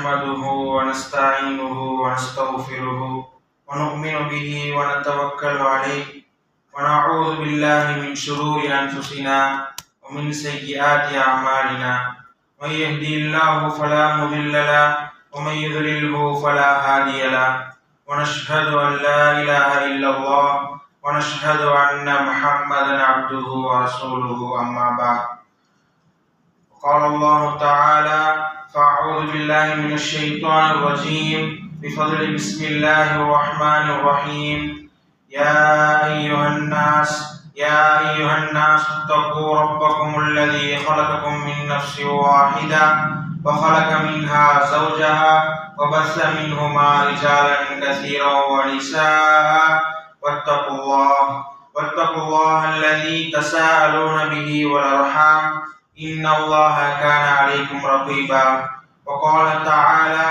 نحمده ونستعينه ونستغفره ونؤمن به ونتوكل عليه ونعوذ بالله من شرور أنفسنا ومن سيئات أعمالنا. من يهدي الله فلا مضل له ومن يضلله فلا هادي له. ونشهد أن لا إله إلا الله ونشهد أن محمدا عبده ورسوله. أما بعد، قال الله تعالى: فأعوذ بالله من الشيطان الرجيم بفضل بسم الله الرحمن الرحيم. يا أيها الناس اتقوا ربكم الذي خلقكم من نفس واحدة وخلق منها زوجها وبث منهما رجالا كثيرا ونساء واتقوا الله الذي تساءلون به والأرحام إن الله كان عليكم رقيبا. وقال تعالى: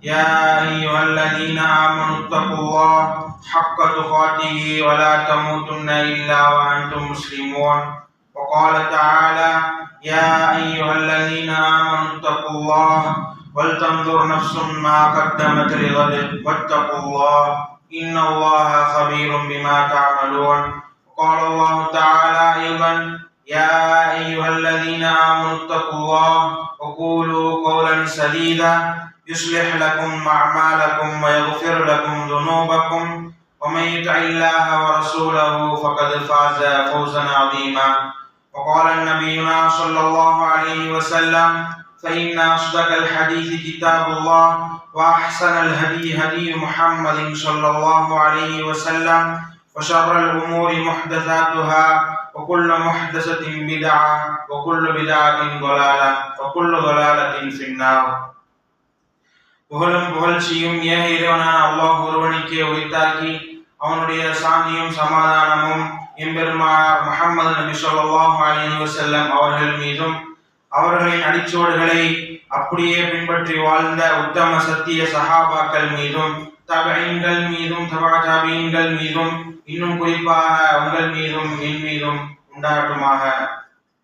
يا أيها الذين آمنوا اتقوا الله حق تقاته ولا تموتن إلا وأنتم مسلمون. وقال تعالى: يا أيها الذين آمنوا اتقوا الله ولتنظر نفس ما قدمت لغد واتقوا الله إن الله خبير بما تعملون. وقال الله تعالى أيضا: يا أيها الذين آمنوا اتقوا الله وقولوا قولا سديدا يصلح لكم أعمالكم ويغفر لكم ذنوبكم ومن يطع الله ورسوله فقد فاز فوزا عظيما. وقال نبينا صلى الله عليه وسلم: فإن أصدق الحديث كتاب الله وأحسن الهدي هدي محمد صلى الله عليه وسلم وشر الأمور محدثاتها وكل محدثة بدعة وكل بدعة ضلالة وكل ضلالة في النار. புகழும் புகழ்ச்சியும் ஏக இறைவனான அல்லாஹ் ஒருவனுக்கே உரித்தாக்கி, அவனுடைய சாந்தியும் சமாதானமும் எம்பெருமானார் முஹம்மது நபி ஸல்லல்லாஹு அலைஹி வஸல்லம் அவர்கள் மீதும், அவர்களின் அடிச்சுவடுகளை அப்படியே பின்பற்றி வாழ்ந்த உத்தம சத்திய சஹாபாக்கள் மீதும், தபீன்கள் மீதும், தபீன்கள் மீதும், இன்னும் குறிப்பாக உங்கள் மீதும் என் மீதும் உண்டாகட்டுமாக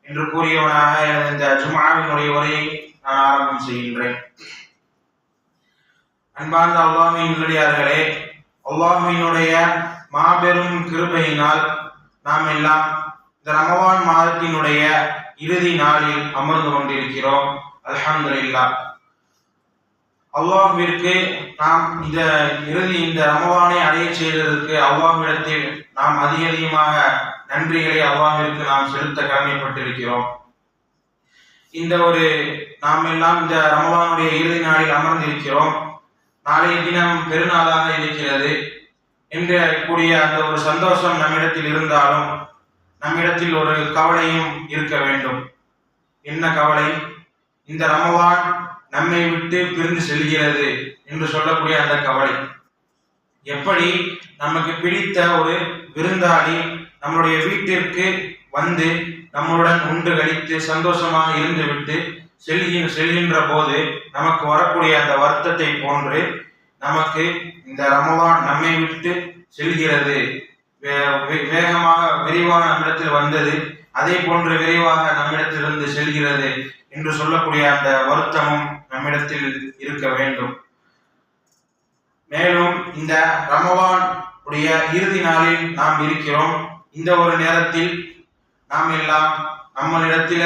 என்று கூறியவனாக எனது இந்த ஜும்ஆவினுடைய உரையை நான் ஆரம்பம் செய்கின்றேன். அன்பார்ந்த அல்லாஹ்வின் நல்லடியார்களே, அல்லாஹ்வினுடைய மாபெரும் கிருபையினால் நாம் எல்லாம் இந்த ரமலான் மாதத்தினுடைய இறுதி நாளில் அமர்ந்து கொண்டிருக்கிறோம். அல்ஹம்துலில்லாஹ். அல்லாஹ்விற்கு நாம் இந்த ரமலானை அடைய செய்ததற்கு அல்லாஹ்விடத்தில் நாம் அதிகமாக நன்றிகளை அல்லாஹ்விற்கு நாம் செலுத்த கடமைப்பட்டிருக்கிறோம். நாம் எல்லாம் இந்த ரமலானுடைய இறுதி நாளில் அமர்ந்திருக்கிறோம். நாளைய தினம் பெருநாளாக இருக்கிறது என்று கூடிய அந்த ஒரு சந்தோஷம் நம்மிடத்தில் இருந்தாலும் நம்மிடத்தில் ஒரு கவலையும் இருக்க வேண்டும். என்ன கவலை? இந்த ரமலான் நம்மை விட்டு பிரிந்து செல்கிறது என்று சொல்லக்கூடிய அந்த கவலை. எப்படி நமக்கு பிடித்த ஒரு விருந்தாளி நம்மளுடைய வீட்டிற்கு வந்து நம்மளுடன் உண்டு கழித்து சந்தோஷமாக இருந்துவிட்டு செல்கின்ற போது நமக்கு வரக்கூடிய அந்த வருத்தத்தை போன்று நமக்கு இந்த ரமலான் நம்மை விட்டு செல்கிறது, வேகமாக விரைவாக நம்மிடத்தில் வந்தது, அதே போன்று விரைவாக நம்மிடத்திலிருந்து செல்கிறது என்று சொல்லக்கூடிய அந்த வருத்தமும் நம்மிடத்தில் இருக்க வேண்டும். மேலும் இந்த ரமலான் உடைய இறுதி நாளில் நாம் இருக்கிறோம். இந்த ஒரு நேரத்தில் நாம் எல்லாம் நம்மளிடத்தில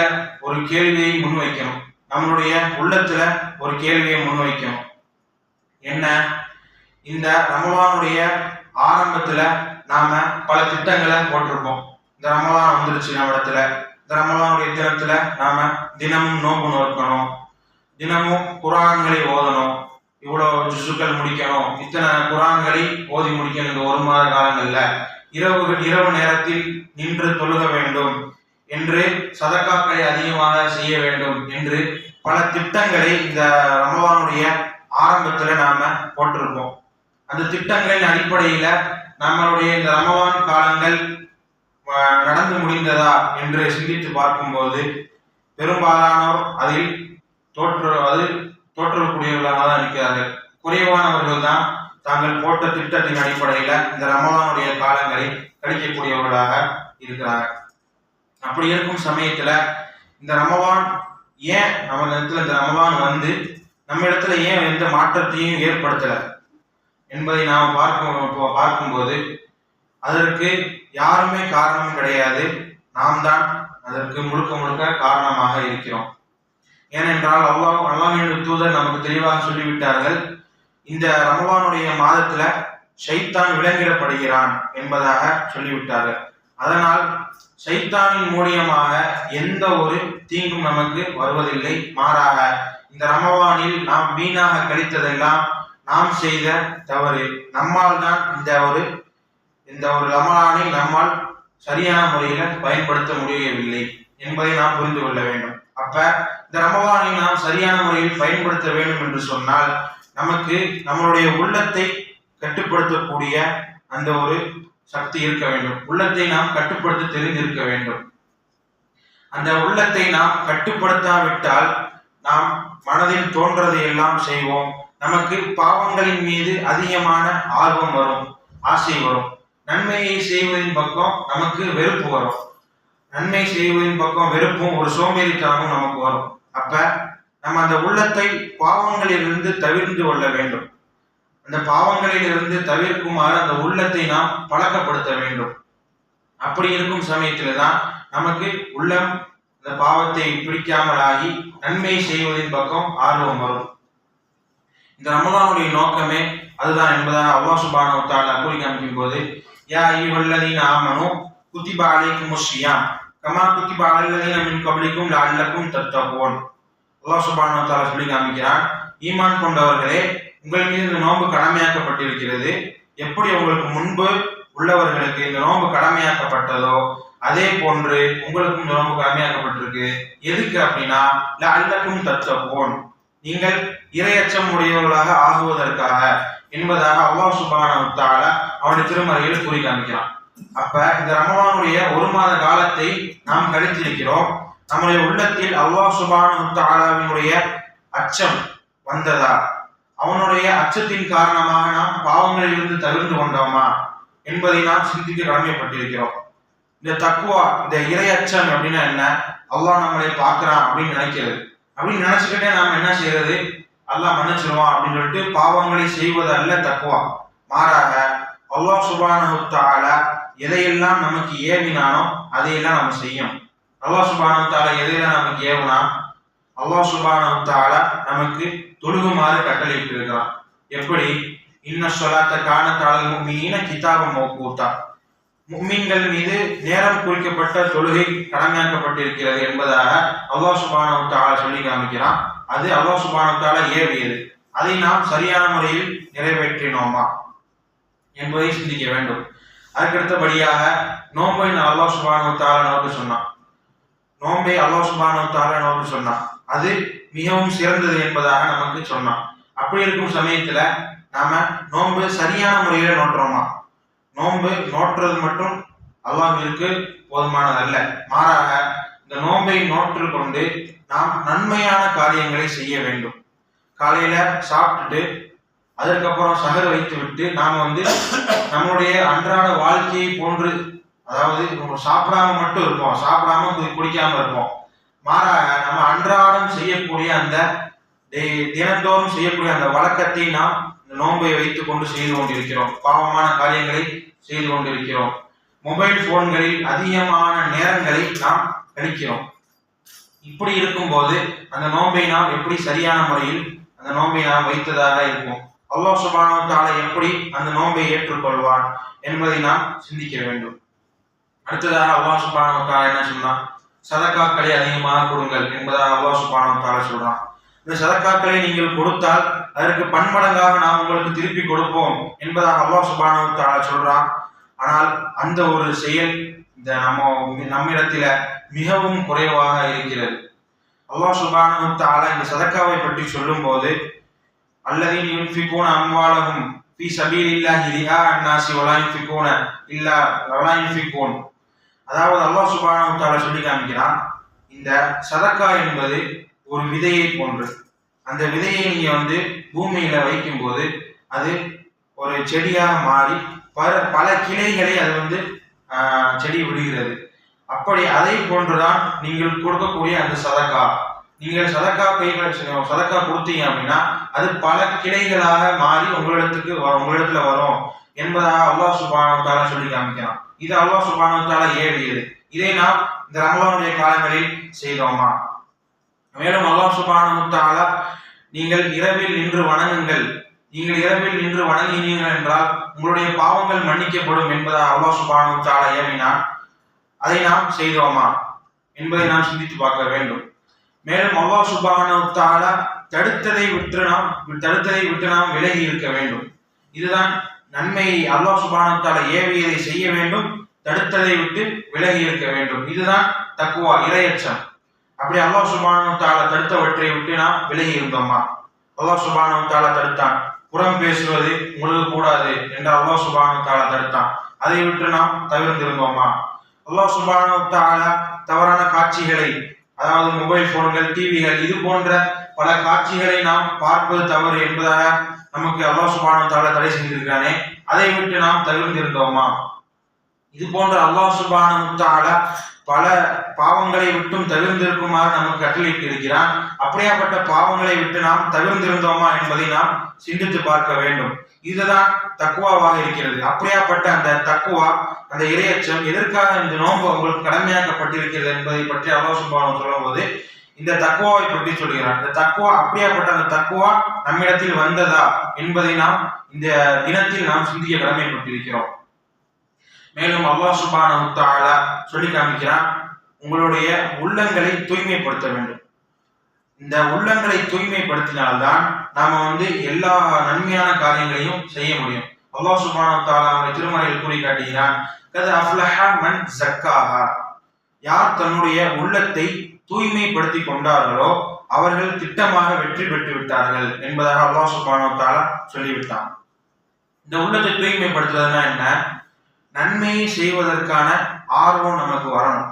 ஒரு கேள்வியை முன்வைக்கணும். நம்மளுடைய உள்ளத்துல ஒரு கேள்வியை முன்வைக்கணும். என்ன? இந்த ரமலானுடைய ஆரம்பத்துல நாம பல திட்டங்களை போட்டிருப்போம். இந்த ரமலான் வந்துருச்சு நம்ம இடத்துல, இந்த ரமலானுடைய தினத்துல நாம தினமும் நோன்பு நோக்கணும், தினமும் குர்ஆன்களை ஓதணும், இவ்வளவு ஜுசுக்கள் முடிக்கணும், இத்தனை குர்ஆன்களை ஓதி முடிக்கணும், இந்த ஒரு மாத காலங்கள்ல இரவு நேரத்தில் நின்று தொழுக வேண்டும் என்று, சதகாக்களை அதிகமாக செய்ய வேண்டும் என்று பல திட்டங்களை இந்த ரமலானுடைய ஆரம்பத்துல நாம போட்டிருப்போம். அந்த திட்டங்களின் அடிப்படையில நம்மளுடைய இந்த ரமலான் காலங்கள் நடந்து முடிந்ததா என்று சிந்தித்து பார்க்கும்போது பெரும்பாலானோர் அதில் தோற்றக்கூடியவர்களாக தான் இருக்கிறார்கள். குறைவானவர்கள் தான் தாங்கள் போட்ட திட்டத்தின் அடிப்படையில இந்த ரமலானுடைய காலங்களை கழிக்கக்கூடியவர்களாக இருக்கிறார்கள். அப்படி இருக்கும் சமயத்துல இந்த ரமலான் ஏன் நம்ம இடத்துல இந்த ரமலான் வந்து நம்ம இடத்துல ஏன் எந்த மாற்றத்தையும் ஏற்படுத்தல என்பதை நாம் பார்க்கும்போது அதற்கு யாருமே காரணம் கிடையாது, நாம் தான் அதற்கு முழுக்க முழுக்க காரணமாக இருக்கிறோம். ஏனென்றால் அல்லாஹ்வின் தூதர் நமக்கு தெளிவாக சொல்லிவிட்டார்கள், இந்த ரமலானுடைய மாதத்துல ஷைத்தான் விலங்கிடப்படுகிறான் என்பதாக சொல்லிவிட்டார்கள். அதனால் ஷைத்தானின் மூலியமாக எந்த ஒரு தீங்கும் நமக்கு வருவதில்லை. மாறாக இந்த ரமலானில் நாம் வீணாக கழித்ததெல்லாம் நாம் செய்த தவறு. நம்மால் தான் இந்த ஒரு ரமலானை நம்மால் சரியான முறையில பயன்படுத்த முடியவில்லை என்பதை நாம் புரிந்து கொள்ள வேண்டும். அப்ப இந்த ரமலானை நாம் சரியான முறையில் பயன்படுத்த வேண்டும் என்று சொன்னால் நமக்கு நம்மளுடைய உள்ளத்தை கட்டுப்படுத்தக்கூடிய அந்த ஒரு சக்தி இருக்க வேண்டும். உள்ளத்தை நாம் கட்டுப்படுத்த தெரிந்திருக்க வேண்டும். அந்த உள்ளத்தை நாம் கட்டுப்படுத்தாவிட்டால் நாம் மனதில் தோன்றதை எல்லாம் செய்வோம். நமக்கு பாவங்களின் மீது அதிகமான ஆர்வம் வரும், ஆசை வரும். நன்மையை செய்வதின் பக்கம் நமக்கு வெறுப்பு வரும். நன்மை செய்வதின் பக்கம் வெறுப்பும் ஒரு சோம்பேறித்தனமும் நமக்கு வரும். அப்ப நம்ம அந்த உள்ளத்தை பாவங்களிலிருந்து தவிர்த்து கொள்ள வேண்டும். அந்த பாவங்களிலிருந்து தவிர்க்குமாறு அந்த உள்ளத்தை நாம் பழக்கப்படுத்த வேண்டும். அப்படி இருக்கும் சமயத்துல தான் நமக்கு உள்ளம் இந்த பாவத்தை பிடிக்காமலாகி நன்மை செய்வதின் பக்கம் ஆர்வம் வரும். இந்த ரமலானுடைய நோக்கமே அதுதான் என்பதாக அல்லாஹ் சுப்ஹானஹு வ தஆலா கூறி காமிக்கும் போது, யா அய்யுஹல்லதீன ஆமனூ குத்திப அலைக்குமுஸ் ஸியாம் கமா குத்திப அலல்லதீன மின் கப்லிக்கும் லஅல்லக்கும் தத்தகூன். அல்லாஹ் சுப்ஹானஹு வ தஆலா சொல்லி காமிக்கிறான், ஈமான் கொண்டவர்களே, உங்கள் மீது இந்த நோன்பு கடமையாக்கப்பட்டிருக்கிறது. எப்படி உங்களுக்கு முன்பு உள்ளவர்களுக்கு இந்த நோன்பு கடமையாக்கப்பட்டதோ அதே போன்று உங்களுக்கும் இந்த நோன்பு கடமையாக்கப்பட்டிருக்கு. எதுக்கு அப்படின்னா லஅல்லக்கும் தத்தகூன், நீங்கள் இறையச்சம் உடையவர்களாக ஆகுவதற்காக என்பதாக அல்லாஹ் சுப்ஹானஹு வ தஆலா அவனுடைய திருமறையில் கூறி காமிக்கிறான். அப்ப இந்த ரமலானுடைய ஒரு மாத காலத்தை நாம் கழித்திருக்கிறோம். நம்முடைய உள்ளத்தில் அல்லாஹ் சுப்ஹானஹு வ தஆலாவினுடைய அச்சம் வந்ததா? அவனுடைய அச்சத்தின் காரணமாக நாம் பாவங்களில் இருந்து தவிர்த்து கொண்டோமா என்பதை நாம் சிந்திக்க கடமைப்பட்டிருக்கிறோம். இந்த தக்குவா, இந்த இறை அச்சம் அப்படின்னா என்ன? அல்லாஹ் நம்மளை பார்க்கிறான் அப்படின்னு நினைக்கிறது. அப்படின்னு நினைச்சுக்கிட்டே நாம என்ன செய்யறது? அல்லாஹ் மன்னிச்சிருவான் அப்படின்னு சொல்லிட்டு பாவங்களை செய்வது அல்ல தக்குவா. மாறாக அல்லாஹ் சுப்ஹானஹு வ தஆலா எதையெல்லாம் நமக்கு ஏவினானோ அதையெல்லாம் நம்ம செய்யணும். அல்லாஹ் சுப்ஹானஹு வ தஆலா எதையெல்லாம் நமக்கு ஏவினா, அல்லாஹ் சுப்ஹானஹு வ தஆலா நமக்கு தொழுகுமாறு கட்டளையிட்டு இருக்கிறான். எப்படி? இன்ன ஸலாத்த கானத் அலல் முஃமினீன கிதாபம் மௌகூதா, முஃமின்கள் மீது நேரம் குறிக்கப்பட்ட தொழுகை கடமையாக்கப்பட்டிருக்கிறது என்பதாக அல்லாஹ் சுப்ஹானஹு வ தஆலா சொல்லி காமிக்கிறான். அது அல்லாஹ் சுப்ஹானஹு வ தஆலா ஏவியது. அதை நாம் சரியான முறையில் நிறைவேற்றினோமா என்பதை சிந்திக்க வேண்டும். அதுக்கடுத்தபடியாக நோன்பை அல்லாஹ் சுப்ஹானஹு வ தஆலா நமக்கு சொன்னான். நோன்பை அல்லாஹ் சுப்ஹானஹு வ தஆலா நமக்கு சொன்னான். அது மிகவும் சிறந்தது என்பதாக நமக்கு சொன்னான். அப்படி இருக்கும் சமயத்துல நாம நோன்பு சரியான முறையில நோட்டுறோமா? நோன்பு நோற்றுறது மட்டும் அல்லாஹ்விற்கு போதுமானதல்ல. மாறாக இந்த நோன்பை நோற்று கொண்டு நாம் நன்மையான காரியங்களை செய்ய வேண்டும். காலையில சாப்பிட்டுட்டு அதற்கப்புறம் சஹர் வைத்து விட்டு நாம் நம்மளுடைய அன்றாட வாழ்க்கையை போன்று, அதாவது சாப்பிடாம மட்டும் இருப்போம், சாப்பிடாம குடிக்காம இருப்போம். மாறாக நம்ம அன்றாடம் செய்யக்கூடிய அந்த தினந்தோறும் செய்யக்கூடிய அந்த வழக்கத்தை நாம் இந்த நோன்பை வைத்துக் கொண்டு செய்து கொண்டிருக்கிறோம். பாவமான காரியங்களை செய்து கொண்டிருக்கிறோம். மொபைல் போன்களில் அதிகமான நேரங்களை நாம் கழிக்கிறோம். இப்படி இருக்கும்போது அந்த நோன்பை நாம் எப்படி சரியான முறையில் அந்த நோன்பை நாம் வைத்ததாக இருக்கும்? அல்லாஹ் சுப்ஹானஹு வ தஆலா எப்படி அந்த நோன்பை ஏற்றுக்கொள்வான் என்பதை நாம் சிந்திக்க வேண்டும். அடுத்ததாக அல்லாஹ் சுப்ஹானஹு வ தஆலா என்ன சொன்னான்? சதக்காக்களை அதிகமாக கொடுங்கள் என்பதாக அல்லாஹ் சுப்ஹானஹு வ தஆலா சொல்றான். இந்த சதக்காக்களை நீங்கள் கொடுத்தால் அதற்கு பன்மடங்காக நாம் உங்களுக்கு திருப்பி கொடுப்போம் என்பதாக அல்லாஹ் சுப்ஹானஹு வ தஆலா சொல்றான். ஆனால் அந்த ஒரு செயல் இந்த நம்மிடத்தில மிகவும் குறைவாக இருக்கிறது. அல்லாஹ் சுப்ஹானஹு வ தஆலா இந்த சதக்காவை பற்றி சொல்லும் போது, அல்லதீன யுன்ஃபிகூன அம்வாலஹும் ஃபீ ஸபீலில்லாஹி ரிஆ அன்-நாஸி வலா யுன்ஃபிகூன், அதாவது அல்லாஹ் சுப்ஹானஹு வ தஆலா சொல்லி காமிக்கிறான், இந்த சதக்கா என்பது ஒரு விதையை போன்று. அந்த விதையை நீங்க பூமியில வைக்கும் போது அது ஒரு செடியாக மாறி பல கிளைகளை அது செடி விடுகிறது. அப்படி அதை போன்றுதான் நீங்கள் கொடுக்கக்கூடிய அந்த சதக்கா. நீங்கள் சதக்கா சதக்கா கொடுத்தீங்க அப்படின்னா அது பல கிளைகளாக மாறி உங்களிடத்துல வரும் என்பதாக அல்லாஹ் சுப்ஹானஹு வ தஆலா சொல்லி காமிக்கிறான். இது அல்லாஹ் சுப்ஹானஹு வ தஆலா ஏவியது. இதை நாம் இந்த ரமலானுடைய காலங்களில் செய்தோமா? மேலும் அல்லாஹ் சுப்ஹானஹு வ தஆலா நீங்கள் இரவில் நின்று வணங்குங்கள், நீங்கள் இரவில் நின்று வணங்கினீர்கள் என்றால் உங்களுடைய பாவங்கள் மன்னிக்கப்படும் என்பதாக அல்லாஹ் சுப்ஹானஹு வ தஆலா ஏவினான். அதை நாம் செய்தோமா என்பதை நாம் சிந்தித்து பார்க்க வேண்டும். மேலும் அல்லாஹ் சுப்ஹானஹு வ தஆலா தடுத்ததை விட்டு நாம் விலகி இருக்க வேண்டும். இதுதான் நன்மையை அல்லாஹ் சுப்ஹானஹு வ தஆலா ஏவியதை செய்ய வேண்டும், தடுத்ததை விட்டு விலகி இருக்க வேண்டும். இதுதான் தக்வா, இறையச்சம். அப்படி அல்லாஹ் சுப்ஹானஹு வ தஆலா தடுத்தவற்றை விட்டு நாம் விலகி இருந்தோமா? அல்லாஹ் சுப்ஹானஹு வ தஆலா தடுத்தான், புறம் பேசுவது உங்களுக்கு கூடாது என்று அல்லாஹ் சுப்ஹானஹு வ தஆலா தடுத்தான். அதை விட்டு நாம் தவிர்த்திருந்தோமா? அல்லாஹ் சுப்ஹானஹு வ தஆலா தவறான காட்சிகளை, அதாவது மொபைல் போன்கள், டிவிகள், இது போன்ற பல காட்சிகளை நாம் பார்ப்பது தவறு என்பதாக நமக்கு அல்லாஹ் சுப்ஹானஹு வ தஆலா தடை செய்திருக்கிறானே, அதை விட்டு நாம் தவிர்த்திருந்தோமா? இது போன்ற அல்லாஹ் சுப்ஹானஹு வ தஆலா பல பாவங்களை விட்டும் தவிர்த்திருக்குமாறு நமக்கு கட்டளையிட்டு இருக்கிறான். அப்படியாப்பட்ட பாவங்களை விட்டு நாம் தவிர்த்திருந்தோமா என்பதை நாம் சிந்தித்து பார்க்க வேண்டும். இதுதான் தக்குவாவாக இருக்கிறது. அப்படியாப்பட்ட அந்த தக்குவா, அந்த இறையச்சம் எதற்காக இந்த நோன்பு உங்களுக்கு கடமையாக்கப்பட்டிருக்கிறது என்பதை பற்றி அல்லாஹ் சுப்ஹானஹு வ தஆலா சொல்லும்போது இந்த தக்குவாவை பற்றி சொல்கிறார். இந்த தக்குவா, அப்படியாப்பட்ட அந்த தக்குவா நம்மிடத்தில் வந்ததா என்பதை நாம் இந்த தினத்தில் நாம் சிந்திக்க கடமைப்பட்டிருக்கிறோம். மேலும் அல்லாஹ் சுப்ஹானஹு வ தஆலா சொல்லி காமிக்கிறான், உங்களுடைய உள்ளங்களை தூய்மைப்படுத்த வேண்டும். இந்த உள்ளங்களை தூய்மைப்படுத்தினால்தான் நாம எல்லா நன்மையான காரியங்களையும் செய்ய முடியும். அல்லாஹ் சுப்ஹானஹு வ தஆலா அவருடைய திருமறையில் கூறி காட்டுகிறான், கத் அஃப்லஹ மன் ஸக்காஹா, யார் தன்னுடைய உள்ளத்தை தூய்மைப்படுத்தி கொண்டார்களோ அவர்கள் திட்டமாக வெற்றி பெற்று விட்டார்கள் என்பதாக அல்லாஹ் சுப்ஹானஹு வ தஆலா சொல்லிவிட்டான். இந்த உள்ளத்தை தூய்மைப்படுத்துவதுனா என்ன? நன்மையை செய்வதற்கான ஆர்வம் நமக்கு வரணும்.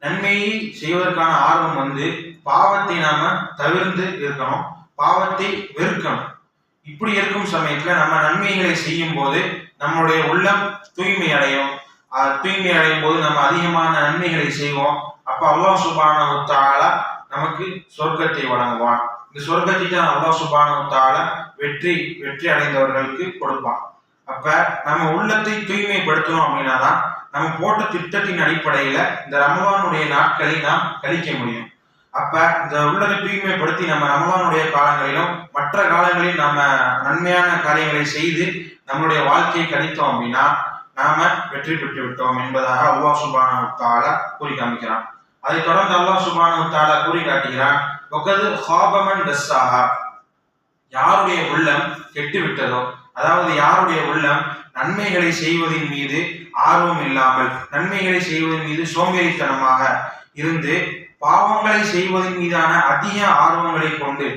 நன்மையை செய்வதற்கான ஆர்வம் பாவத்தை நாம தவிர்த்து இருக்கணும், பாவத்தை வெறுக்கணும். இப்படி இருக்கும் சமயத்துல நம்ம நன்மைகளை செய்யும் போது நம்மளுடைய உள்ளம் தூய்மை அடையும். தூய்மை அடையும் போது நம்ம அதிகமான நன்மைகளை செய்வோம். அப்ப அல்லாஹ் சுப்ஹானஹு வ தஆலா நமக்கு சொர்க்கத்தை வழங்குவான். இந்த சொர்க்கத்தை தான் அல்லாஹ் சுப்ஹானஹு வ தஆலா வெற்றி அடைந்தவர்களுக்கு கொடுப்பான். அப்ப நம்ம உள்ளத்தை தூய்மைப்படுத்தணும் அப்படின்னா தான் நம்ம போட்ட திட்டத்தின் அடிப்படையில இந்த ரமலானுடைய நாட்களை நாம் கழிக்க முடியும். அப்ப இந்த உள்ளத்தை தூய்மைப்படுத்தி நம்ம ரமலானுடைய காலங்களிலும் மற்ற காலங்களில் நம்ம நன்மையான காரியங்களை செய்து நம்மளுடைய வாழ்க்கையை கழித்தோம் அப்படின்னா நாம வெற்றி பெற்று விட்டோம் என்பதாக அல்லாஹ் சுப்ஹானஹு வ தஆலா கூறி காமிக்கிறான். அதை தொடர்ந்து அல்லாஹ் சுப்ஹானஹு வ தஆலா கூறி காட்டுகிறான், வகது ஹாப மன் தஸ்ஸாஹா, யாருடைய உள்ளம் கெட்டு விட்டதோ, அதாவது யாருடைய உள்ளம் நன்மைகளை செய்வதின் மீது ஆர்வம் இல்லாமல், நன்மைகளை செய்வதன் மீது சோம்பேறித்தனமாக இருந்து பாவங்களை செய்வதன் மீதான அதிக ஆர்வங்களை கொண்டு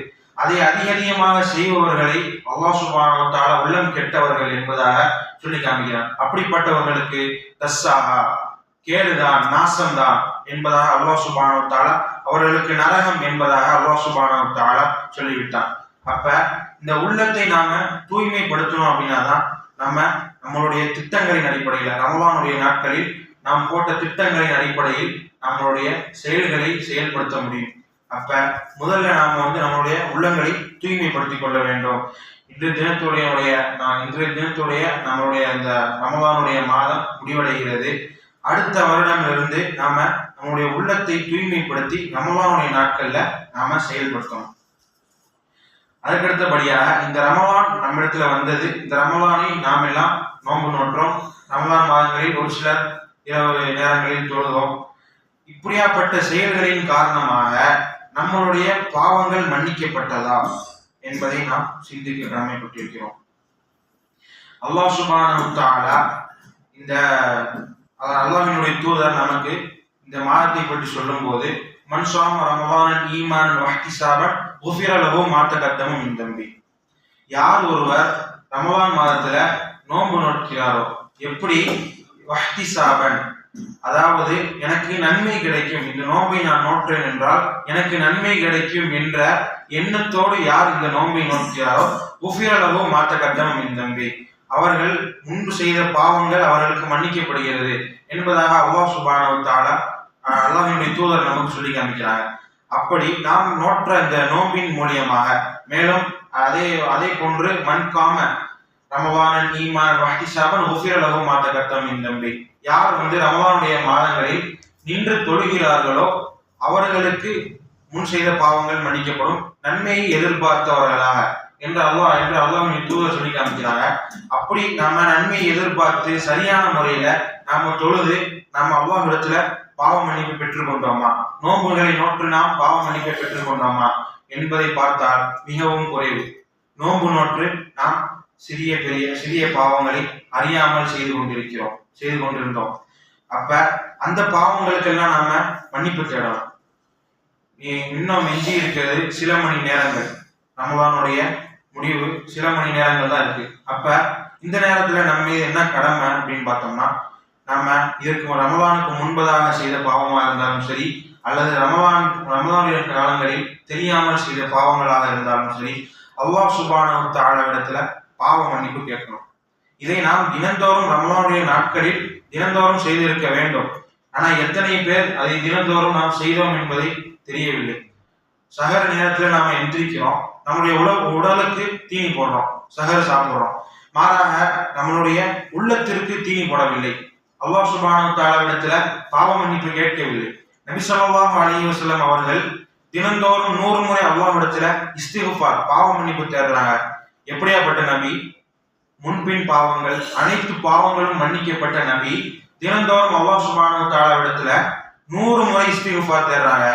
அதை அதிகமாக செய்பவர்களை அல்லாஹ் சுப்ஹானஹு வ தஆலா உள்ளம் கெட்டவர்கள் என்பதாக சொல்லி காமிக்கிறான். அப்படிப்பட்டவர்களுக்கு தஸ்ஸாஹா, கேடுதான், நாசம்தான் என்பதாக அல்லாஹ் சுப்ஹானஹு வ தஆலா, அவர்களுக்கு நரகம் என்பதாக அல்லாஹ் சுப்ஹானஹு வ தஆலா சொல்லிவிட்டான். அப்ப இந்த உள்ளத்தை நாம தூய்மைப்படுத்தணும் அப்படின்னா தான் நம்ம நம்மளுடைய திட்டங்களின் அடிப்படையில், ரமலானுடைய நாட்களில் நாம் போட்ட திட்டங்களின் அடிப்படையில் நம்மளுடைய செயல்களை செயல்படுத்த முடியும். அப்ப முதல்ல நாம நம்மளுடைய உள்ளங்களை தூய்மைப்படுத்திக் கொள்ள வேண்டும். இன்றைய தினத்துடைய நம்மளுடைய இந்த ரமலானுடைய மாதம் முடிவடைகிறது. அடுத்த வருடமிலிருந்து நாம நம்முடைய உள்ளத்தை தூய்மைப்படுத்தி ரமலானுடைய நாட்கள்ல நாம செயல்படுத்தணும். அதுக்கடுத்தபடியாக இந்த ரமலான் நம்மிடத்துல வந்தது. இந்த ரமலானை நாம் எல்லாம் நோன்பு நோற்றோம். ரமலான் மாதங்களில் ஒரு சிலர் இரவு நேரங்களில் தொழுதோம். இப்படியாப்பட்ட செயல்களின் காரணமாக நம்மளுடைய பாவங்கள் மன்னிக்கப்பட்டதா என்பதை நாம் சிந்திக்க கடமைப்பட்டிருக்கிறோம். அல்லாஹ் சுப்ஹானஹு வ தஆலா இந்த அல்லாஹ்வினுடைய தூதர் நமக்கு இந்த மாதத்தை பற்றி சொல்லும் போது, மன் ஸாம ரமலானன் ஈமானன் வஹ்திஸாபன் குஃபிர லஹு மா தகத்தம மின் தம்பி, யார் ஒருவர் ரமலான் மாதத்துல நோன்பு நோக்கிறாரோ, எப்படி வஹ்திஸாபன், அதாவது எனக்கு நன்மை கிடைக்கும், இந்த நோன்பை நான் நோற்றேன் என்றால் எனக்கு நன்மை கிடைக்கும் என்ற எண்ணத்தோடு யார் இந்த நோன்பை நோக்கிறாரோ, குஃபிர லஹு மா தகத்தம மின் தம்பி, அவர்கள் முன்பு செய்த பாவங்கள் அவர்களுக்கு மன்னிக்கப்படுகிறது என்பதாக அல்லாஹ் சுப்ஹானஹு வ தஆலா, அல்லாஹ்வினுடைய தூதர் நமக்கு சொல்லி காமிக்கிறாங்க. அப்படி நாம் நோற்ற இந்த நோம்பின் மூலியமாக மேலும் அதே போன்று மன்காம ரமவானன் ஈமான் வஹ்திசாபன் உஃபிர லஹு மா தகத்தம் மின் தம்பி, யார் ரமவானுடைய மாதங்களில் நின்று தொழுகிறார்களோ அவர்களுக்கு முன் செய்த பாவங்கள் மன்னிக்கப்படும், நன்மையை எதிர்பார்த்தவர்களாக என்று அல்லாஹ்வின் தூதர் சொல்லி காமிக்கிறாங்க. அப்படி நம்ம நன்மையை எதிர்பார்த்து சரியான முறையில நாம தொழுது நாம் அல்லாஹ்விடத்துல பாவ மன்னிப்பு பெற்றுக் கொண்டோமா, நோன்புகளை நோற்று நாம் பாவ மன்னிப்பை பெற்றுக் கொண்டோமா என்பதை பார்த்தால் மிகவும் குறைவு. நோன்பு நோற்று நாம் சிறிய பாவங்களை அறியாமல் செய்து கொண்டிருந்தோம். அப்ப அந்த பாவங்களுக்கெல்லாம் நாம மன்னிப்பு தேடணும். இன்னும் எஞ்சி இருக்கிறது சில மணி நேரங்கள், ரமலானுடைய முடிவு சில மணி நேரங்கள் தான் இருக்கு. அப்ப இந்த நேரத்துல நம்ம என்ன கடமை அப்படின்னு பார்த்தோம்னா, நம்ம இதற்கு ரமலானுக்கு முன்பதாக செய்த பாவமா இருந்தாலும் சரி, அல்லது ரமலானுடைய காலங்களில் தெரியாமல் செய்த பாவங்களாக இருந்தாலும் சரி, அல்லாஹ் சுப்ஹானஹு வ தஆலாவிடத்துல பாவ மன்னிப்பு கேட்கணும். இதை நாம் தினந்தோறும் ரமலானுடைய நாட்களில் தினந்தோறும் செய்திருக்க வேண்டும். ஆனா எத்தனை பேர் அதை தினந்தோறும் நாம் செய்தோம் என்பதை தெரியவில்லை. சகர நேரத்துல நாம எந்திரிக்கிறோம், நம்முடைய உடலுக்கு தீனி போடுறோம், சகர சாப்பிடுறோம், மாறாக நம்மளுடைய உள்ளத்திற்கு தீனி போடவில்லை. அல்லாஹ் சுப்ஹானஹு வ தஆலாவிடத்துல பாவ மன்னிப்பு கேட்கவில்லை. நபி ஸல்லல்லாஹு அலைஹி வஸல்லம் அவர்கள் தினந்தோறும் 100 முறை அல்லாஹ்விடத்துல இஸ்திக்ஃபார் பாவ மன்னிப்பு தேடுறாங்க. எப்படியாப்பட்ட நபி, முன்பின் பாவங்கள் அனைத்து பாவங்களும் மன்னிக்கப்பட்ட நபி தினந்தோறும் அல்லாஹ் சுப்ஹானஹு வ தஆலாவிடத்துல 100 முறை இஸ்திக்ஃபார் தேடுறாங்க.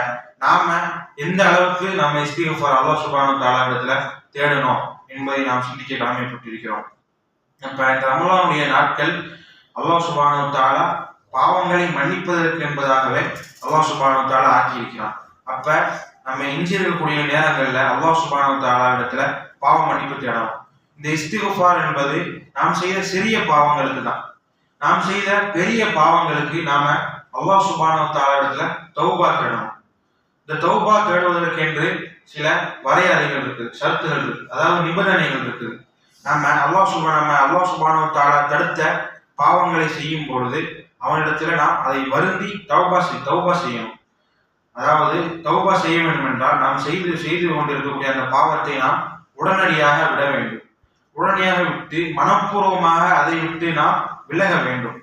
நாம எந்த அளவுக்கு நம்ம இஸ்திக்ஃபார் அல்லாஹ் சுப்ஹானஹு வ தஆலாவிடத்துல தேடணும் என்பதை நாம் சிந்திக்க கடமைப்பட்டிருக்கிறோம். அப்ப இந்த ரமலானுடைய நாட்கள் அல்லாஹ் சுப்ஹானஹு வ தஆலா பாவங்களை மன்னிப்பதற்கு என்பதாகவே அல்லாஹ் சுப்ஹானஹு வ தஆலா ஆக்கி இருக்கிறான். அப்ப நம்ம எஞ்சி இருக்கக்கூடிய நேரங்கள்ல அல்லாஹ் சுப்ஹானஹு வ தஆலாவிடத்துல பாவ மன்னிப்பு தேடணும். இந்த இஸ்திக்ஃபார் என்பது நாம் செய்த சிறிய பாவங்களுக்கு தான். நாம் செய்த பெரிய பாவங்களுக்கு நாம அல்லாஹ் சுப்ஹானஹு வ தஆலாவிடத்துல தௌபா தேடணும். இந்த தௌபா தேடுவதற்கென்று சில வரையறைகள் இருக்கு, ஷரத்துகள் இருக்கு, அதாவது நிபந்தனைகள் இருக்கு. நம்ம அல்லாஹ் சுப்ஹானஹு வ தஆலா தடுத்த பாவங்களை செய்யும் பொழுது அவனிடத்துல நாம் அதை வருந்தி தௌபா செய்யணும். அதாவது தௌபா செய்ய வேண்டும் என்றால் நாம் செய்து கொண்டிருக்கக்கூடிய அந்த பாவத்தை நாம் உடனடியாக விட வேண்டும். உடனடியாக விட்டு மனப்பூர்வமாக அதை விட்டு நாம் விலக வேண்டும்.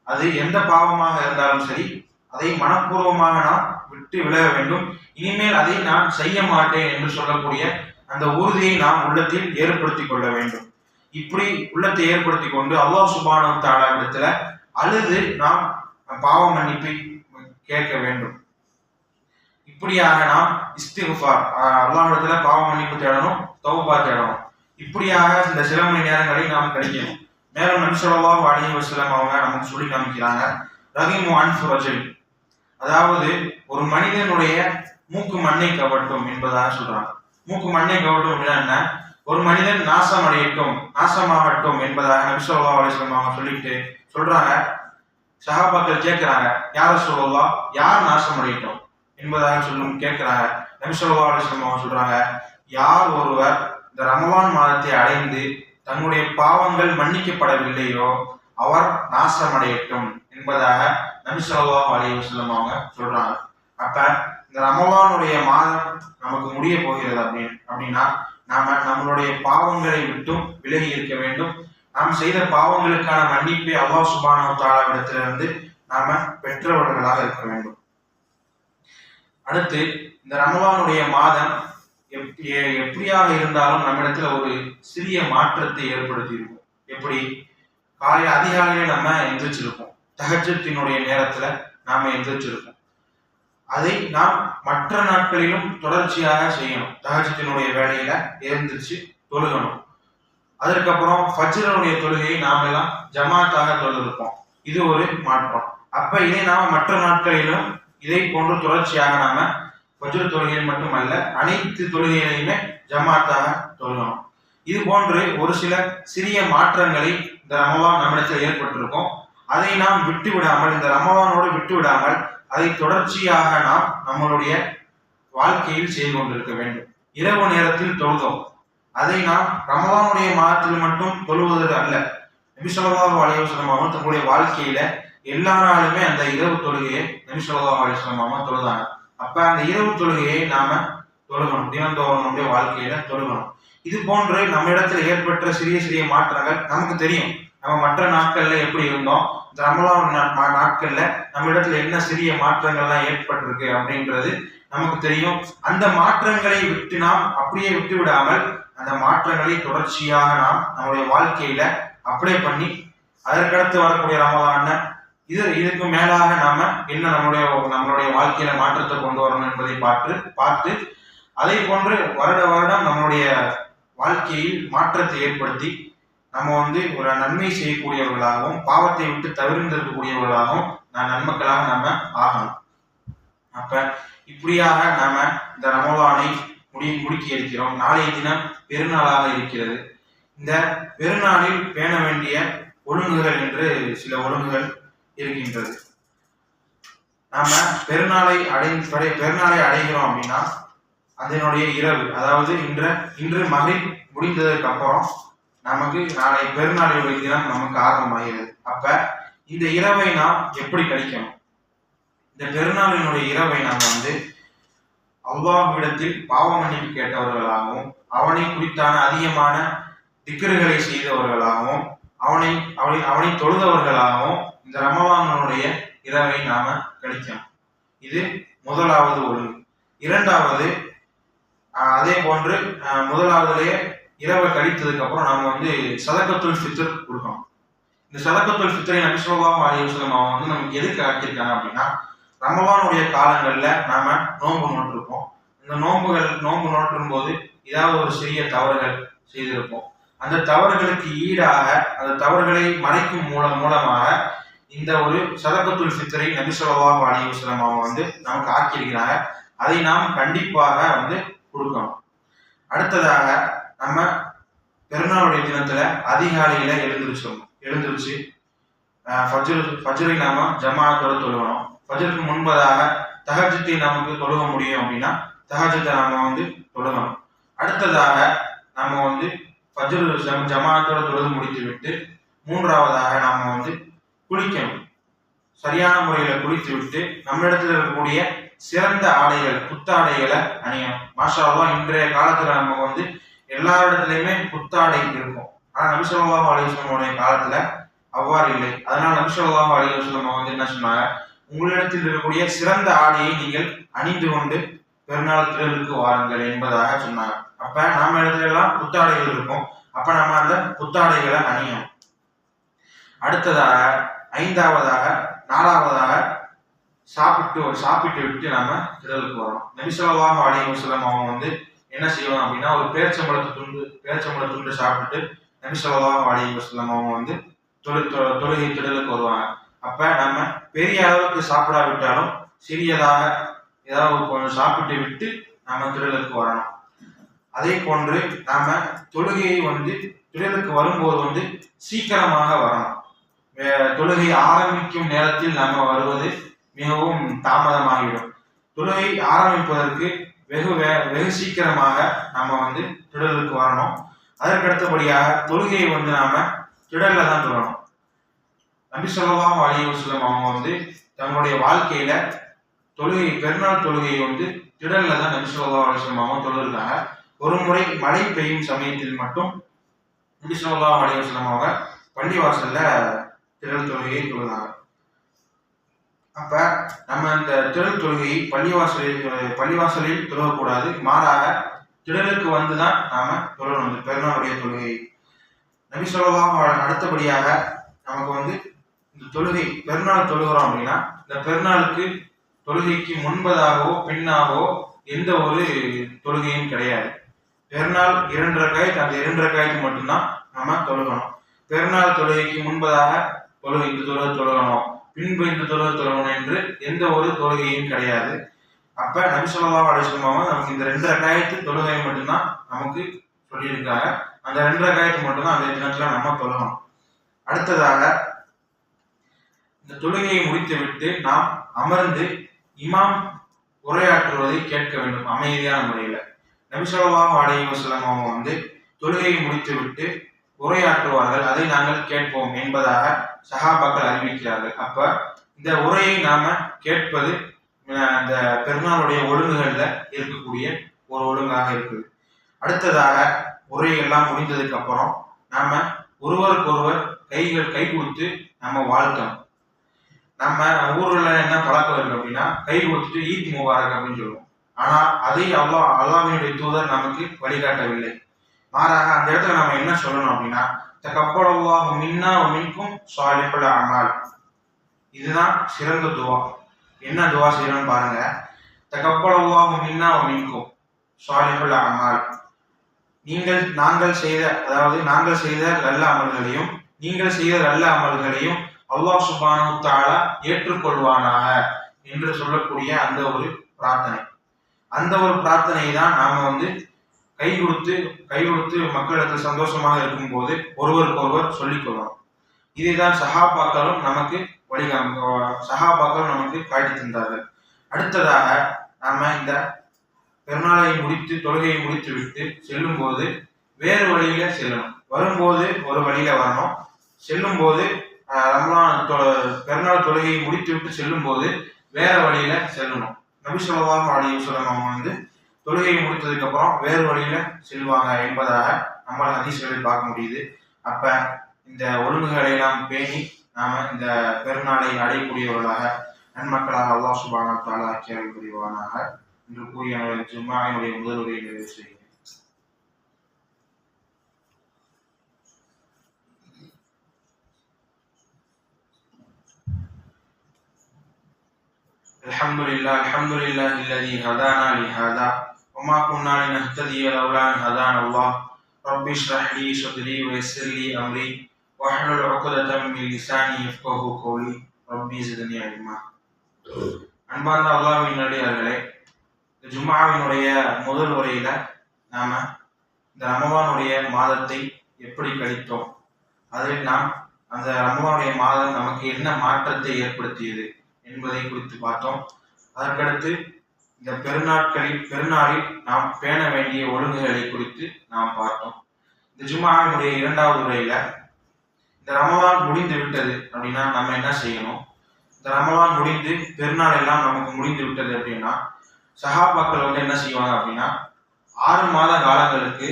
அது எந்த பாவமாக இருந்தாலும் சரி, அதை மனப்பூர்வமாக நாம் விட்டு விலக வேண்டும். இனிமேல் அதை நான் செய்ய மாட்டேன் என்று சொல்லக்கூடிய அந்த உறுதியை நாம் உள்ளத்தில் ஏற்படுத்திக் கொள்ள வேண்டும். இப்படி உள்ளத்தை ஏற்படுத்தி கொண்டு அல்லாஹ் சுப்ஹானஹு வ தஆலாவிடத்துல அழுது நாம் பாவ மன்னிப்பை கேட்க வேண்டும். இப்படியாக நாம் இஸ்திக்ஃபார் அல்லாஹ்விடத்துல பாவ மன்னிப்பு தேடணும், தௌபா தேடணும். இப்படியாக இந்த சில மணி நேரங்களை நாம் கிடைக்கணும். மேலும் நபி ஸல்லல்லாஹு அலைஹி வஸல்லம் அவங்க நமக்கு சொல்லி காமிக்கிறாங்க, ரஹிமு அன்ஃபு ரஜுல், அதாவது ஒரு மனிதனுடைய மூக்கு மண்ணை கவட்டும் என்பதாக சொல்றாங்க. மூக்கு மண்ணை கவட்டும் அப்படின்னா என்ன? ஒரு மனிதன் நாசமாகட்டும் என்பதாக நபி ஸல்லல்லாஹு அலைஹி வஸல்லம் அவங்க சொல்லிட்டு சொல்றாங்க. சஹாபாக்கள் கேட்கிறாங்க, யா ரசூலல்லாஹ், யார் நாசமடையட்டும் என்பதாக கேட்கிறாங்க. நபி ஸல்லல்லாஹு அலைஹி வஸல்லம் அவங்க சொல்றாங்க, யார் ஒருவர் இந்த ரமலான் மாதத்தை அடைந்து தன்னுடைய பாவங்கள் மன்னிக்கப்படவில்லையோ அவர் நாசமடையட்டும் என்பதாக நபி ஸல்லல்லாஹு அலைஹி வஸல்லம் அவங்க சொல்றாங்க. அப்ப இந்த ரமலானுடைய மாதம் நமக்கு முடிய போகிறது அப்படின்னா நாம நம்மளுடைய பாவங்களை விட்டும் விலகி இருக்க வேண்டும். நாம் செய்த பாவங்களுக்கான மன்னிப்பை அல்லாஹ் சுப்ஹானஹு வ தஆலாவிடத்திலிருந்து நாம பெற்றவர்களாக இருக்க வேண்டும். அடுத்து இந்த ரமலானுடைய மாதம் எப்படியாக இருந்தாலும் நம்மிடத்துல ஒரு சிறிய மாற்றத்தை ஏற்படுத்தி இருக்கும். எப்படி? அதிகாலையில நம்ம எந்திரிச்சிருப்போம், தஹஜ்ஜுதினுடைய நேரத்துல நாம எந்திரிச்சிருப்போம். அதை நாம் மற்ற நாட்களிலும் தொடர்ச்சியாக செய்யணும். தஹஜ்ஜுதினுடைய வேலையில எழுந்திரிச்சு தொழுகணும். அதற்கப்புறம் ஃபஜ்ருடைய தொழுகையை நாம எல்லாம் ஜமாத்தாக தொழுதிருப்போம். இது ஒரு மாற்றம். அப்ப இதை நாம மற்ற நாட்களிலும் இதை போன்று தொடர்ச்சியாக நாம ஃபஜ்ர் தொழுகையில் மட்டுமல்ல அனைத்து தொழுகைகளையுமே ஜமாத்தாக தொழுகணும். இது போன்று ஒரு சில சிறிய மாற்றங்களை இந்த ரமலான் நம்மிடத்தில் ஏற்பட்டிருக்கும். அதை நாம் இந்த ரமலானோடு விட்டு விடாமல் அதை தொடர்ச்சியாக நாம் நம்மளுடைய வாழ்க்கையில் செய்து கொண்டிருக்க வேண்டும். இரவு நேரத்தில் தொழுதோம், அதை நாம் ரமலானுடைய மாதத்தில் மட்டும் தொழுவது அல்ல. நபி ஸல்லல்லாஹு அலைஹி வஸல்லம் அவங்க தன்னுடைய வாழ்க்கையில எல்லா நாளுமே அந்த இரவு தொழுகையை நபி ஸல்லல்லாஹு அலைஹி வஸல்லம் அவங்க தொழுதாங்க. அப்ப அந்த இரவு தொழுகையை நாம தொழுகணும், தினந்தோறும் நம்முடைய வாழ்க்கையில தொழுகணும். இது போன்று நம்ம இடத்துல ஏற்பட்ட சிறிய சிறிய மாற்றங்கள் நமக்கு தெரியும். நம்ம மற்ற நாட்கள்ல எப்படி இருந்தோம், இந்த ரமலான் நாட்கள்ல நம்ம இடத்துல என்ன சிறிய மாற்றங்கள்லாம் ஏற்பட்டிருக்கு அப்படின்றது நமக்கு தெரியும். அந்த மாற்றங்களை விட்டு நாம் அப்படியே விட்டு விடாமல் அந்த மாற்றங்களை தொடர்ச்சியாக நாம் நம்முடைய வாழ்க்கையில அப்ளை பண்ணி அதற்கடுத்து வரக்கூடிய ரமலான இதுக்கு மேலாக நாம என்ன நம்மளுடைய வாழ்க்கையில மாற்றத்தை கொண்டு வரணும் என்பதை பார்த்து அதை போன்று வருடம் நம்மளுடைய வாழ்க்கையில் மாற்றத்தை ஏற்படுத்தி நம்ம ஒரு நன்மை செய்யக்கூடியவர்களாகவும் பாவத்தை விட்டு தவிர்ந்திருக்கக்கூடியவர்களாகவும் நன்மக்களாக நாம ஆகணும். அப்ப இப்படியாக நாம இந்த ரமலானை முடிக்க இருக்கிறோம். நாளைய தினம் பெருநாளாக இருக்கிறது. இந்த பெருநாளில் பேண வேண்டிய ஒழுங்குகள் என்று சில ஒழுங்குகள் இருக்கின்றது. நாம பெருநாளை அடைகிறோம் அப்படின்னா அதனுடைய இரவு, அதாவது இன்று மகரிப் முடிந்ததற்கு அப்புறம் நமக்கு நாளை பெருநாளுடைய தினம் நமக்கு ஆரம்பமாகிறது. அப்ப இந்த இரவை நாம் எப்படி கழிக்கணும்? இந்த பெருநாளினுடைய இரவை நாம் அல்லாஹ்விடத்தில் பாவ மன்னிப்பு கேட்டவர்களாகவும் அவனை குறித்தான அதிகமான திக்ருகளை செய்தவர்களாகவும் அவனை தொழுதவர்களாகவும் இந்த ரமலானுடைய இரவை நாம கழிக்கணும். இது முதலாவது ஒழுங்கு. இரண்டாவது, அதே போன்று முதலாவதுலேயே இரவை கழித்ததுக்கு அப்புறம் நாம சதகத்துல் ஃபித்ர் கொடுக்கணும். இந்த சதகத்துல் ஃபித்ரை நபி ஸல்லல்லாஹு அலைஹி வஸல்லம் அவங்க நமக்கு எதுக்கு ஆக்கியிருக்காங்க அப்படின்னா, ரமலானுடைய காலங்கள்ல நாம நோன்பு நோட்டிருப்போம். இந்த நோன்பு நோற்றும் போது ஏதாவது ஒரு சிறிய தவறுகள் செய்திருப்போம். அந்த தவறுகளுக்கு ஈடாக அந்த தவறுகளை மறைக்கும் மூலமாக இந்த ஒரு சதகத்துல் ஃபித்ரை நபி ஸல்லல்லாஹு அலைஹி வஸல்லம் அவங்க நமக்கு ஆக்கியிருக்கிறாங்க. அதை நாம் கண்டிப்பாக கொடுக்கணும். அடுத்ததாக நம்ம பெருநாளுடைய தினத்துல அதிகாலையில எழுந்திருச்சு ஃபஜ்ரை நாம ஜமாஅத்தோட தொழுகணும். ஃபஜ்ருக்கு முன்பதாக தஹஜ்ஜுதை நமக்கு தொழுக முடியும் அப்படின்னா தஹஜ்ஜுதை நாம தொழுகணும். அடுத்ததாக நாம ஃபஜ்ர் ஜமாஅத்தோட தொழுது முடித்து விட்டு மூன்றாவதாக நாம குளிக்கணும். சரியான முறையில குளித்து விட்டு நம்ம இடத்துல இருக்கக்கூடிய சிறந்த ஆடைகள், புத்தாடைகளை அணியணும். மாஷா அல்லாஹ், இன்றைய காலத்துல நம்ம எல்லா இடத்துலயுமே புத்தாடை இருக்கும். ஆனா நபி ஸல்லல்லாஹு அலைஹி வஸல்லம் காலத்துல அவ்வாறு இல்லை. அதனால நபி ஸல்லல்லாஹு அலைஹி வஸல்லம் என்ன சொன்னாங்க, உங்களிடத்தில் இருக்கக்கூடிய சிறந்த ஆடையை நீங்கள் அணிந்து கொண்டு பெருநாள் திடலுக்கு வாருங்கள் என்பதாக சொன்னாங்க. அப்ப நம்ம இடத்துல எல்லாம் புத்தாடைகள் இருக்கும். அப்ப நம்ம அந்த புத்தாடைகளை அணியணும். அடுத்ததாக ஐந்தாவதாக நாலாவதாக சாப்பிட்டு விட்டு நாம திடலுக்கு வரோம். நபி ஸல்லல்லாஹு அலைஹி வஸல்லம் அவங்க என்ன செய்வாங்க அப்படின்னா, ஒரு பேரிச்சம்பழ துண்டு சாப்பிட்டு நபி ஸல்லல்லாஹு அலைஹி வஸல்லம் அவங்க தொழுகை திடலுக்கு வருவாங்க. அப்ப நம்ம பெரிய அளவுக்கு சாப்பிடாவிட்டாலும் சிறியதாக ஏதாவது கொஞ்சம் சாப்பிட்டு விட்டு நாம திடலுக்கு வரணும். அதே போன்று நாம தொழுகையை திடலுக்கு வரும்போது சீக்கிரமாக வரணும். தொழுகை ஆரம்பிக்கும் நேரத்தில் நாம வருவது மிகவும் தாமதமாகிவிடும். தொழுகை ஆரம்பிப்பதற்கு வெகு சீக்கிரமாக நாம திடலுக்கு வரணும். அதற்கடுத்தபடியாக தொழுகையை நாம திடல்ல தான் தொழணும். நபி ஸல்லல்லாஹு அலைஹி வஸல்லம் அவங்க தங்களுடைய வாழ்க்கையில பெருநாள் தொழுகையை திடல்ல தான் நபி ஸல்லல்லாஹு அலைஹி வஸல்லம் அவங்க தொழுகிறாங்க. ஒரு முறை மழை பெய்யும் சமயத்தில் மட்டும் நபி ஸல்லல்லாஹு அலைஹி வஸல்லம் அவங்க பள்ளிவாசல்ல திடல் தொழுகையை தொழுகிறாங்க. அப்ப நம்ம இந்த திடல் தொழுகையை பள்ளிவாசலில் தொழக்கூடாது. மாறாக திடலுக்கு வந்துதான் நாம தொழணும் பெருநாளுடைய தொழுகையை. நபி ஸல்லல்லாஹு அடுத்தபடியாக நமக்கு இந்த தொழுகை பெருநாள் தொழுகிறோம் அப்படின்னா, இந்த பெருநாளுக்கு தொழுகைக்கு முன்பதாகவோ பின்னாகவோ எந்த ஒரு தொழுகையும் கிடையாது. பெருநாள் 2 ரக்காயத், அந்த 2 ரக்காயத்து மட்டும்தான் நம்ம தொழுகணும். பெருநாள் தொழுகைக்கு முன்பதாக இந்த தொழுகை தொழுகணும், பின்பு இந்த தொழுகை தொழுகணும் என்று எந்த ஒரு தொழுகையும் கிடையாது. அப்ப நபி ஸல்லல்லாஹு அலைஹி வஸல்லம் நமக்கு இந்த 2 ரக்காயத்து தொழுகை மட்டும்தான் நமக்கு சொல்லியிருக்காங்க. அந்த 2 ரக்காயத்து மட்டும்தான் அந்த தினத்துல நம்ம தொழுகணும். அடுத்ததாக இந்த தொழுகையை முடித்து விட்டு நாம் அமர்ந்து இமாம் உரையாற்றுவதை கேட்க வேண்டும் அமைதியான முறையில. நபி ஸல்லல்லாஹு அலைஹி வஸல்லம் அவங்க தொழுகையை முடித்து விட்டு உரையாற்றுவார்கள், அதை நாங்கள் கேட்போம் என்பதாக சஹாபாக்கள் அறிவிக்கிறார்கள். அப்ப இந்த உரையை நாம கேட்பது அந்த பெருநாளுடைய ஒழுங்குகள்ல இருக்கக்கூடிய ஒரு ஒழுங்காக இருக்குது. அடுத்ததாக உரையெல்லாம் முடிந்ததுக்கு அப்புறம் நாம ஒருவருக்கொருவர் கை கொடுத்து நம்ம வாழ்த்தணும். நம்ம ஊர்ல என்ன பழக்கம் இருக்கு அப்படின்னா கை கொடுத்துட்டு ஈத் முபாரக் அப்படின்னு சொல்லுவோம். ஆனா அதை அல்லாஹ்வினுடைய தூதர் நமக்கு வழிகாட்டவில்லை. மாறாக அந்த இடத்துல நம்ம என்ன சொல்லணும் அப்படின்னா தகப்பலல்லாஹு மின்னா வ மின்கும் ஸாலிஹுல் அமால். இதுதான் சிறந்த துவா. என்ன துவா செய்யணும்னு பாருங்க. தகப்பலல்லாஹு மின்னா வ மின்கும் ஸாலிஹுல் அமால். நாங்கள் செய்த நல்ல அமல்களையும் நீங்கள் செய்த நல்ல அமல்களையும் அல்லாஹ் சுப்ஹானஹு வ தஆலா ஏற்றுக்கொள்வானாக என்று சொல்லக்கூடிய அந்த ஒரு பிரார்த்தனை. அந்த ஒரு பிரார்த்தனை தான் நாம கை கொடுத்து மக்களிடத்தில் சந்தோஷமாக இருக்கும் போது ஒருவருக்கொருவர் சொல்லிக் கொள்ளணும். இதைதான் சஹாபாக்களும் நமக்கு காட்டி தந்தார்கள். அடுத்ததாக நாம இந்த பெருநாளை தொழுகையை முடித்து விட்டு செல்லும் போது வேறு வழியில செல்லணும். வரும்போது ஒரு வழியில வரணும், செல்லும் போது பெருநாள் தொழுகையை முடித்து விட்டு செல்லும் போது வேற வழியில செல்லணும். நபி ஸல்லல்லாஹு அலைஹி வஸல்லம் அவங்க தொழுகையை முடித்ததுக்கு அப்புறம் வேறு வழியில செல்வாங்க என்பதாக நம்ம ஹதீஸ்களில் பார்க்க முடியுது. அப்ப இந்த ஒழுங்குகளை நாம் பேணி நாம இந்த பெருநாளை அடையக்கூடியவர்களாக நன்மக்களாக அல்லாஹ் சுப்ஹானஹு வ தஆலா ஆக்கியருள் புரிவானாக என்று கூறிய ஜும்ஆவினுடைய முதல் உரையை நிறைவு செய்கிறேன். الحمد لله الذي هدانا لهذا وما كنا لنهتدي لولا أن هدانا الله رب اشرح لي صدري ويسر لي أمري واحلل عقدة من لساني يفقهوا قولي ربي زدني علما. அன்பார்ந்த அல்லாஹ்வின் அடியார்களே, ஜும்ஆவினுடைய முதல் உரையில நாம இந்த ரமலானுடைய மாதத்தை எப்படி கழித்தோம், அதில் நாம் அந்த ரமலானுடைய மாதம் நமக்கு என்ன மாற்றத்தை ஏற்படுத்தியது என்பதை குறித்து பார்த்தோம். அதற்கடுத்து இந்த பெருநாளில் நாம் பேண வேண்டிய ஒழுங்குகளை குறித்து நாம் பார்த்தோம். இந்த ஜும்ஆவினுடைய இரண்டாவது உரையில இந்த ரமலான் முடிந்து விட்டது அப்படின்னா நம்ம என்ன செய்யணும், இந்த ரமலான் முடிந்து பெருநாள் எல்லாம் நமக்கு முடிந்து விட்டது அப்படின்னா சஹாபாக்கள் என்ன செய்வாங்க அப்படின்னா 6 மாத காலங்களுக்கு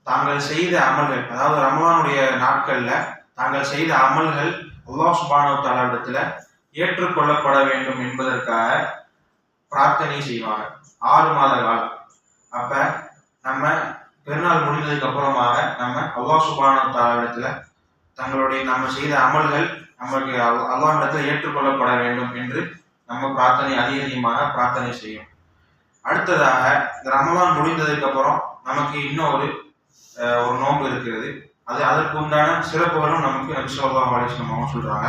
தாங்கள் செய்த அமல்கள், அதாவது ரமலானுடைய நாட்கள்ல தாங்கள் செய்த அமல்கள் அல்லாஹ் சுப்ஹானஹு வ தஆலா இடத்துல ஏற்றுக்கொள்ளப்பட வேண்டும் என்பதற்காக பிரார்த்தனை செய்வாங்க 6 மாத காலம். அப்ப நம்ம பெருநாள் முடிந்ததுக்கு அப்புறமாக நம்ம அல்லாஹ் சுப்ஹானஹு வ தஆலா இடத்துல நம்ம செய்த அமல்கள் நமக்கு அல்லாஹ் இடத்துல ஏற்றுக்கொள்ளப்பட வேண்டும் என்று நம்ம அதிகமாக பிரார்த்தனை செய்யும். அடுத்ததாக இந்த ரமலான் முடிந்ததுக்கு அப்புறம் நமக்கு இன்னும் ஒரு நோன்பு இருக்கிறது. அதற்கு உண்டான சிறப்புகளும் நமக்கு நபி ஸல்லல்லாஹு அலைஹி வஸல்லம் சொல்றாங்க.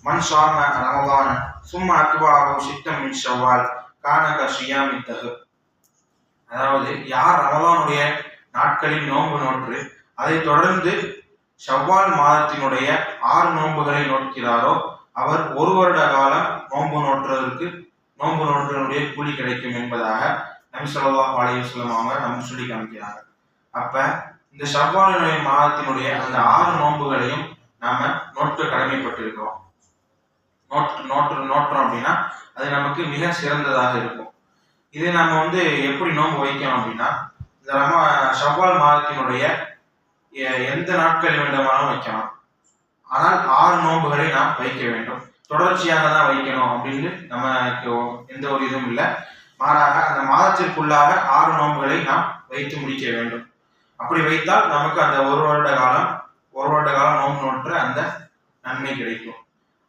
மன் ஸாம ரமலான சும்ம அத்பஅஹு சித்தம் மின் ஷவ்வால் கான கஸியாமி தஹர். அதாவது யார் ரமலானுடைய நாட்களில் நோன்பு நோற்று அதை தொடர்ந்து ஷவ்வால் மாதத்தினுடைய 6 நோன்புகளை நோக்கிறாரோ அவர் 1 வருட காலம் நோன்பு நோற்றனுடைய கூலி கிடைக்கும் என்பதாக நபி ஸல்லல்லாஹு அலைஹி வஸல்லம் அவங்க நமக்கு சொல்லி காமிக்கிறாங்க. அப்ப இந்த ஷவ்வால் மாதத்தினுடைய அந்த 6 நோன்புகளையும் நாம நோற்று கடமைப்பட்டிருக்கிறோம். நோற்றோம் அப்படின்னா அது நமக்கு மிக சிறந்ததாக இருக்கும். இதை நாம எப்படி நோன்பு வைக்கணும் அப்படின்னா இந்த ஷவ்வால் மாதத்தினுடைய எந்த நாட்கள் வேண்டுமானாலும் வைக்கலாம். ஆனால் 6 நோன்புகளை நாம் வைக்க வேண்டும். தொடர்ச்சியாக தான் வைக்கணும் அப்படின்னு நமக்கு எந்த ஒரு இதுவும் இல்லை. மாறாக அந்த மாதத்திற்குள்ளாக 6 நோன்புகளை நாம் வைத்து முடிக்க வேண்டும். அப்படி வைத்தால் நமக்கு அந்த ஒரு வருட காலம் நோன்பு நோற்ற அந்த நன்மை கிடைக்கும்.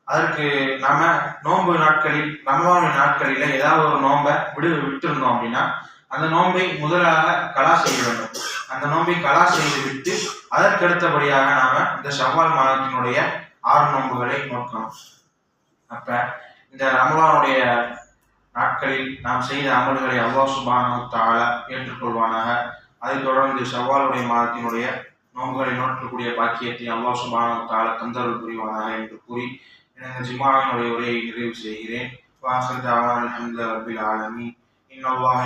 அதற்கு நாம நோன்பு நாட்களில் ரமலான் நாட்களில ஏதாவது ஒரு நோன்பை விட்டுருந்தோம் அப்படின்னா அந்த நோன்பை முதலாக கலா செய்ய வேண்டும். அந்த நோன்பை கலா செய்து விட்டு அதற்கடுத்தபடியாக நாம இந்த ஷவ்வால் மாதத்தினுடைய 6 நோன்புகளை நோக்கணும். அப்ப இந்த ரமலானுடைய நாட்களில் நாம் செய்த அமல்களை அல்லாஹ் சுப்ஹானஹு வ தஆலா ஏற்றுக்கொள்வானாக. அதைத் தொடர்ந்து ஷவ்வாலுடைய மாதத்தினுடைய நோன்புகளை நோக்கக்கூடிய பாக்கியத்தை அல்லாஹ் சுப்ஹானஹு வ தஆலா தந்தருள் புரிவானாக என்று கூறி எனது ஜும்ஆவினுடைய உரையை நிறைவு செய்கிறேன். வாஹிரு தஅவானா அல்ஹம்துலில்லாஹி ரப்பில் ஆலமீன். இன்னல்லாஹ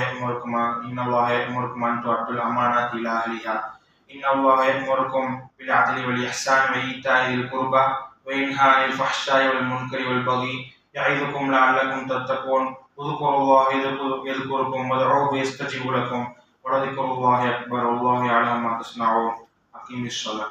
யஅமுருக்கும் அன் துஅத்துல் அமானாத்தி இலா அஹ்லிஹா. இன்னல்லாஹ யஅமுருக்கும் பில் அத்லி வல் இஹ்சானி வ ஈதாஇல் குர்பா வ யன்ஹா அனில் ஃபஹ்ஷாஇ வல் முன்கரி வல் பகி யஇதுக்கும் லஅல்லக்கும் தத்தகூன். اذكروا الله يذكركم وادعوه يستجب لكم ولذكر الله أكبر والله يعلم ما تصنعون. أقيم الصلاة.